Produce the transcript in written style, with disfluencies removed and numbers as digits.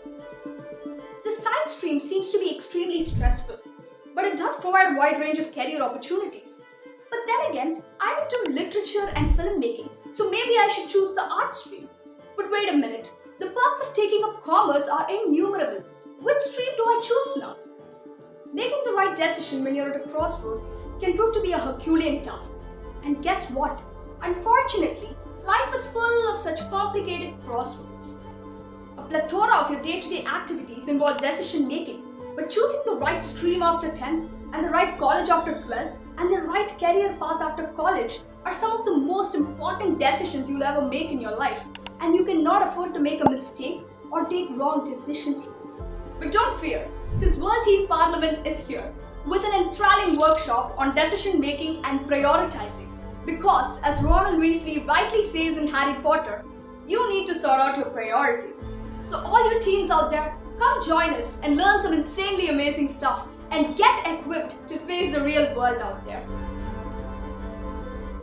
The science stream seems to be extremely stressful, but it does provide a wide range of career opportunities. But then again, I'm into literature and filmmaking, so maybe I should choose the art stream. But wait a minute, the perks of taking up commerce are innumerable. Which stream do I choose now? Making the right decision when you're at a crossroad can prove to be a Herculean task. And guess what? Unfortunately, life is full of such complicated crossroads. A plethora of your day-to-day activities involve decision making, but choosing the right stream after 10 and the right college after 12 and the right career path after college are some of the most important decisions you'll ever make in your life, and you cannot afford to make a mistake or take wrong decisions. But don't fear, because World Teen Parliament is here with an enthralling workshop on decision making and prioritizing. Because, as Ronald Weasley rightly says in Harry Potter, you need to sort out your priorities. So all you teens out there, come join us and learn some insanely amazing stuff and get equipped to face the real world out there.